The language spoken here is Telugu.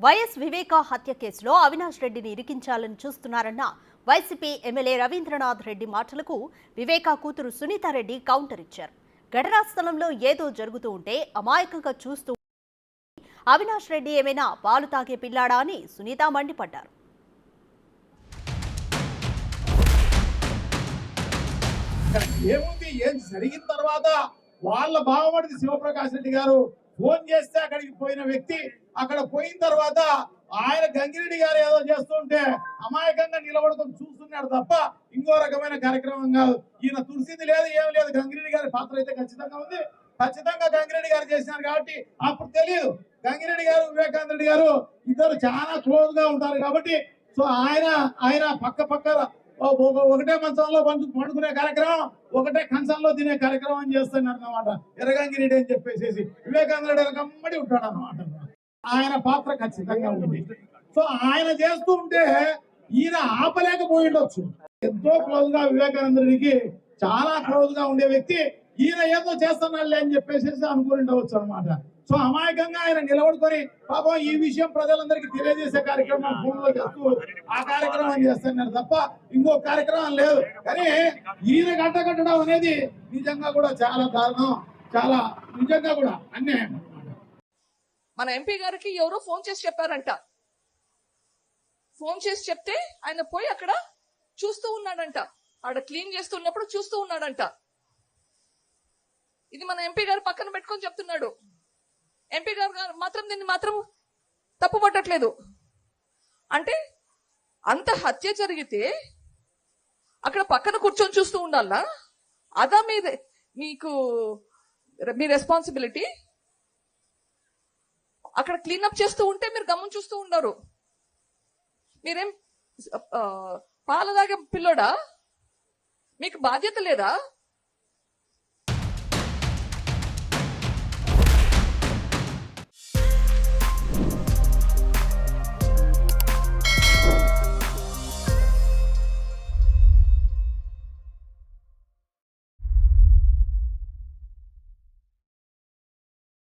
వైఎస్ వివేకా హత్య కేసులో అవినాష్ రెడ్డిని ఇరికించాలని చూస్తున్నారన్న వైసీపీ ఎమ్మెల్యే రవీంద్రనాథ్ రెడ్డి మాటలకు వివేకా కూతురు సునీతారెడ్డి కౌంటర్ ఇచ్చారు. ఘటనా స్థలంలో ఏదో జరుగుతూ ఉంటే అమాయకంగా చూస్తూ అవినాష్ రెడ్డి ఏమైనా పాలు తాగే పిల్లాడా అని సునీత మండిపడ్డారు. ఏముంది ఏం జరిగిన తర్వాత వాళ్ళ బావమడిది శివప్రకాష్ రెడ్డి గారు ఫోన్ చేస్తే అక్కడికి పోయిన వ్యక్తి అక్కడ పోయిన తర్వాత ఆయన గంగిరెడ్డి గారు ఏదో చేస్తుంటే అమాయకంగా నిలబడుకొని చూస్తున్నాడు తప్ప ఇంకో రకమైన కార్యక్రమం కాదు. ఈయన తులసింది లేదు ఏమి లేదు. గంగిరెడ్డి గారి పాత్ర అయితే ఖచ్చితంగా ఉంది. ఖచ్చితంగా గంగిరెడ్డి గారు చేసినారు కాబట్టి అప్పుడు తెలియదు. గంగిరెడ్డి గారు వివేకానంద రెడ్డి గారు ఇద్దరు చాలా క్లోజ్ గా ఉంటారు కాబట్టి సో ఆయన పక్క ఒకటే మంచంలో పండుకునే కార్యక్రమం, ఒకటే కంచంలో తినే కార్యక్రమం చేస్తున్నారు అన్నమాట. ఎర్రగంగిరెడ్డి అని చెప్పేసి వివేకానంద రెడ్డి కమ్మడి ఉంటాడు అన్నమాట. ఆయన పాత్ర ఖచ్చితంగా ఉంది. సో ఆయన చేస్తూ ఉంటే ఈయన ఆపలేకపోయి ఉండొచ్చు. ఎంతో క్లోజ్ గా వివేకానంద రెడ్డికి చాలా క్లోజ్ గా ఉండే వ్యక్తి ఈయన ఏదో చేస్తున్నాడులే అని చెప్పేసి అనుకుని ఉండవచ్చు అనమాట. సో అమాయకంగా ఆయన నిలబడుకొని పాపం ఈ విషయం ప్రజలందరికీ తెలియజేసే కార్యక్రమం ఫోన్ లో చేస్తూ ఆ కార్యక్రమం చేస్తున్నారు తప్ప ఇంకో కార్యక్రమం లేదు. కానీ ఈయన కట్టడం అనేది నిజంగా కూడా చాలా దారుణం, చాలా నిజంగా కూడా అన్యాయం. మన ఎంపీ గారికి ఎవరో ఫోన్ చేసి చెప్పారంట. ఫోన్ చేసి చెప్తే ఆయన పోయి అక్కడ చూస్తూ ఉన్నాడంట. ఆడ క్లీన్ చేస్తున్నప్పుడు చూస్తూ ఉన్నాడంట. ఇది మన ఎంపీ గారు పక్కన పెట్టుకొని చెప్తున్నాడు. ఎంపీ గారు మాత్రం దీన్ని మాత్రం తప్పు పట్టట్లేదు. అంటే అంత హత్య జరిగితే అక్కడ పక్కన కూర్చొని చూస్తూ ఉండాలా? అదా మీ రెస్పాన్సిబిలిటీ? అక్కడ క్లీనప్ చేస్తూ ఉంటే మీరు గమనం చూస్తూ ఉన్నారు. మీరేం పాల దాగే పిల్లోడా? మీకు బాధ్యత లేదా?